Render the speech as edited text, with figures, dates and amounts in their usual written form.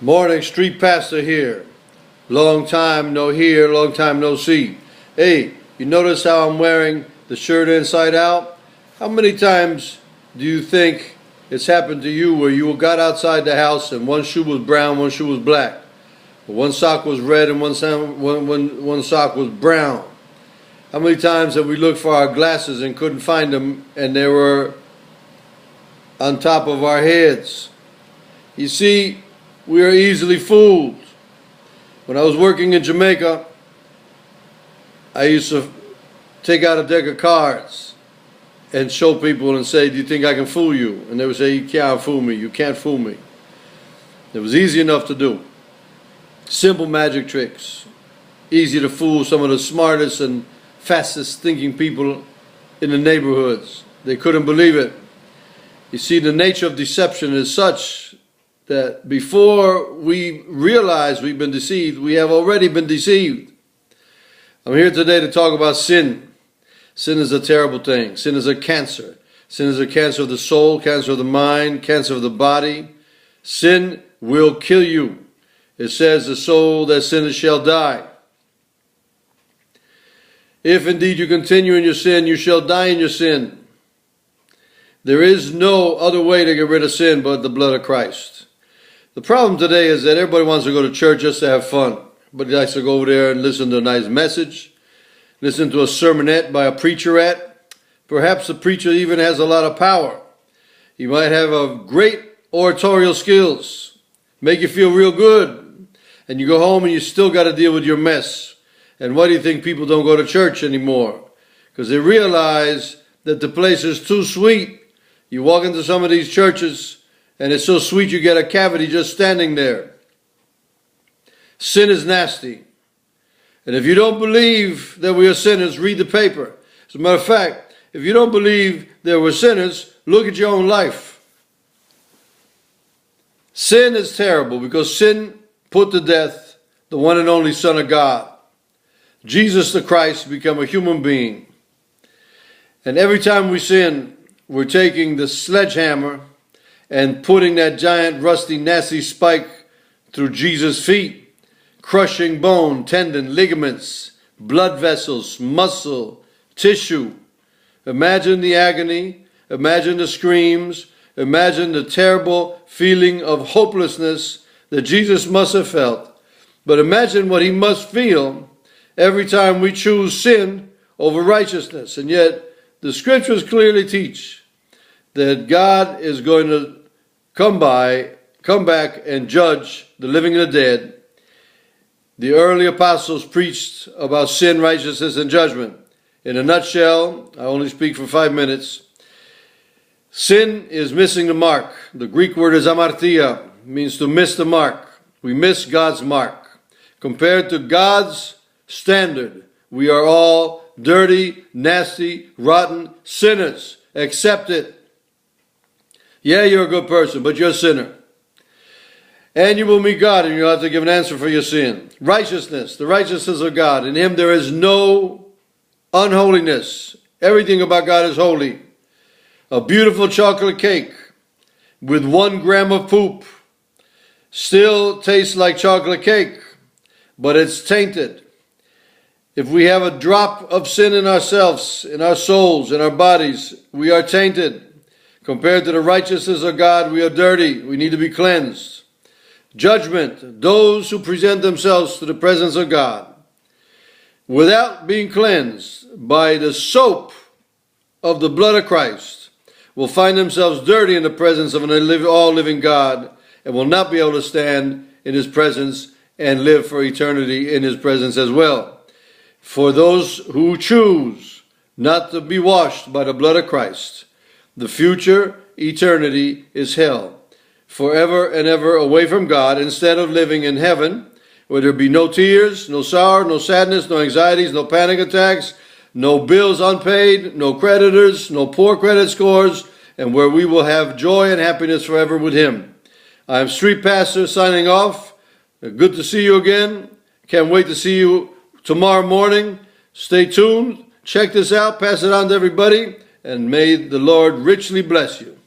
Morning, street pastor here. Long time no hear, long time no see. Hey, you notice how I'm wearing the shirt inside out? How many times do you think it's happened to you where you got outside the house and one shoe was brown, one shoe was black? One sock was red and one sock was brown. How many times have we looked for our glasses and couldn't find them and they were on top of our heads? You see, we are easily fooled. When I was working in Jamaica, I used to take out a deck of cards and show people and say, do you think I can fool you? And they would say, you can't fool me, you can't fool me. It was easy enough to do. Simple magic tricks. Easy to fool some of the smartest and fastest thinking people in the neighborhoods. They couldn't believe it. You see, the nature of deception is such that before we realize we've been deceived, we have already been deceived. I'm here today to talk about sin. Sin is a terrible thing. Sin is a cancer. Sin is a cancer of the soul, cancer of the mind, cancer of the body. Sin will kill you. It says the soul that sinneth shall die. If indeed you continue in your sin, you shall die in your sin. There is no other way to get rid of sin but the blood of Christ. The problem today is that everybody wants to go to church just to have fun. Everybody likes to go over there and listen to a nice message, listen to a sermonette by a preacherette. Perhaps the preacher even has a lot of power. He might have a great oratorial skills, make you feel real good, and you go home and you still got to deal with your mess. And why do you think people don't go to church anymore? Because they realize that the place is too sweet. You walk into some of these churches, and it's so sweet you get a cavity just standing there. Sin is nasty. And if you don't believe that we are sinners, read the paper. As a matter of fact, if you don't believe that we're sinners, look at your own life. Sin is terrible because sin put to death the one and only Son of God. Jesus the Christ became a human being. And every time we sin, we're taking the sledgehammer and putting that giant, rusty, nasty spike through Jesus' feet, crushing bone, tendon, ligaments, blood vessels, muscle, tissue. Imagine the agony, imagine the screams, imagine the terrible feeling of hopelessness that Jesus must have felt. But imagine what he must feel every time we choose sin over righteousness. And yet, the scriptures clearly teach that God is going to come back and judge the living and the dead. The early apostles preached about sin, righteousness, and judgment. In a nutshell, I only speak for 5 minutes. Sin is missing the mark. The Greek word is amartia, means to miss the mark. We miss God's mark. Compared to God's standard, we are all dirty, nasty, rotten sinners. Accept it. Yeah, you're a good person, but you're a sinner. And you will meet God, and you'll have to give an answer for your sin. Righteousness, the righteousness of God. In him there is no unholiness. Everything about God is holy. A beautiful chocolate cake with 1 gram of poop still tastes like chocolate cake, but it's tainted. If we have a drop of sin in ourselves, in our souls, in our bodies, we are tainted. Compared to the righteousness of God, we are dirty. We need to be cleansed. Judgment, those who present themselves to the presence of God without being cleansed by the soap of the blood of Christ will find themselves dirty in the presence of an all-living God and will not be able to stand in his presence and live for eternity in his presence as well. For those who choose not to be washed by the blood of Christ, the future eternity is hell, forever and ever away from God, instead of living in heaven, where there be no tears, no sorrow, no sadness, no anxieties, no panic attacks, no bills unpaid, no creditors, no poor credit scores, and where we will have joy and happiness forever with him. I am Street Pastor signing off. Good to see you again. Can't wait to see you tomorrow morning. Stay tuned. Check this out. Pass it on to everybody. And may the Lord richly bless you.